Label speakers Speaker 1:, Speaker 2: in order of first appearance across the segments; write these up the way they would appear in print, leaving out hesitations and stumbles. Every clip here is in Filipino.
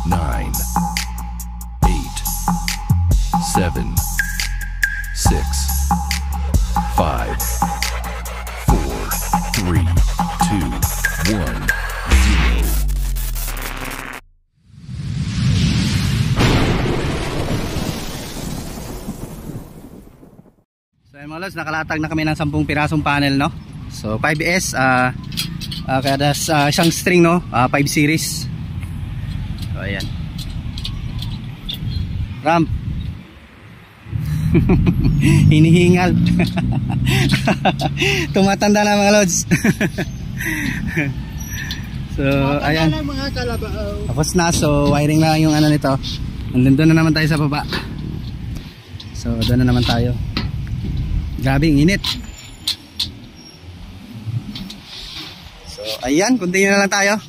Speaker 1: 9, 8, 7, 6, 5, 4, 3, 2, 1, 0.
Speaker 2: So mga lods, nakalatag na kami ng 10 pirasong panel, no? So 5S, kada isang string, no? 5 series. So ayan. Ramp. Hinihingal. Tumatanda na mga lods. So ayan. Tapos na, so wiring lang yung ano nito. Nandun na naman tayo sa baba. So doon na naman tayo. Grabe ang init. So ayan, continue na lang tayo.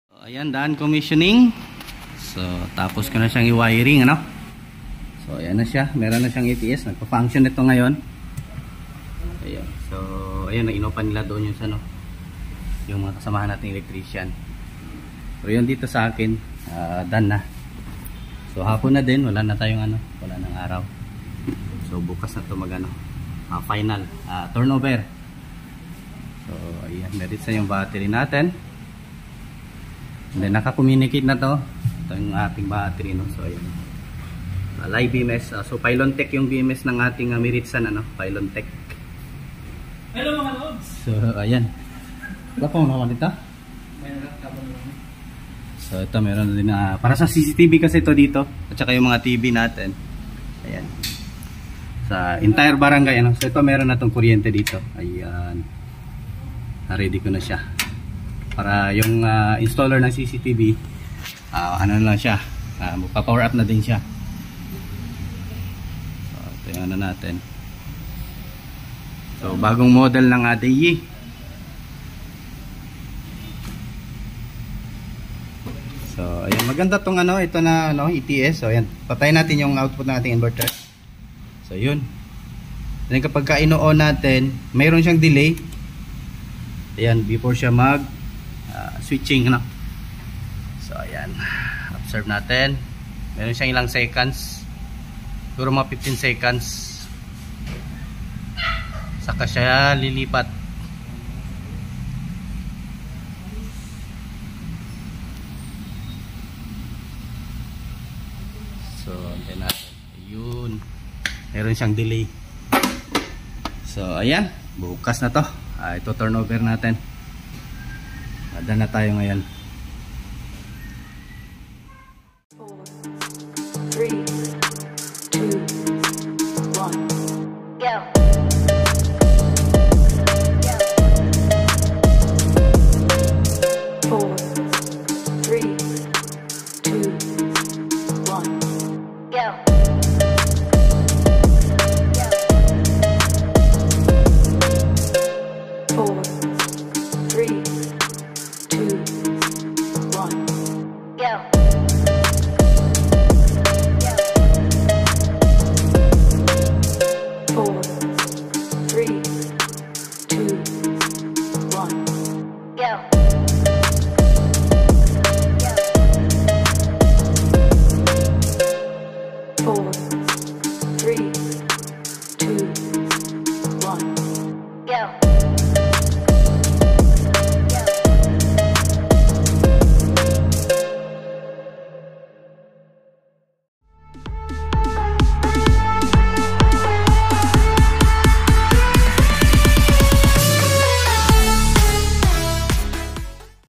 Speaker 2: So, ayan, done commissioning. So tapos ko na siyang i-wiring, ano. So ayan na siya, meron na siyang ATS. Nagpa-function ito ngayon. Ayan. So ayan, inopen nila doon yung ano, yung mga kasamahan nating electrician. So yun dito sa akin, done na. So hapon na din, wala na tayong ano, wala nang araw. So bukas na to magano, final turnover. So ayan, merit sa yung battery natin. And then naka-communicate na to. Ito yung ating battery, no. So ayan. Live BMS. So Pylon Tech yung BMS ng ating Meritsan, ano, Pylon Tech.
Speaker 3: Hello mga lods.
Speaker 2: So ayan. Wala pa naman dito. So ito meron din na para sa CCTV kasi ito dito at saka yung mga TV natin. Ayan. Sa entire barangay, ano. So ito meron na tong kuryente dito. Ayan. Na-ready ko na siya. Para yung installer ng CCTV, ano lang siya, magpa-power up na din siya. So ito yung ano natin. So bagong model ng ADI. So ayan, maganda tong ano, ito na ano, ETS. So ayan, patayin natin yung output ng ating inverter. So yun. Then kapag ka-ino-on natin, mayroon siyang delay. Ayan, before siya mag switching, ano. So ayan, observe natin. Meron siyang ilang seconds. Siguro mga 15 seconds. Saka siya lilipat. So, antayin natin. Ayun. Meron siyang delay. So, ayan. Bukas na to. Ito turnover natin. Ada na tayo ngayon.
Speaker 4: 4, 3, 2, 1, go! 4, 3, 2, 1, go! 4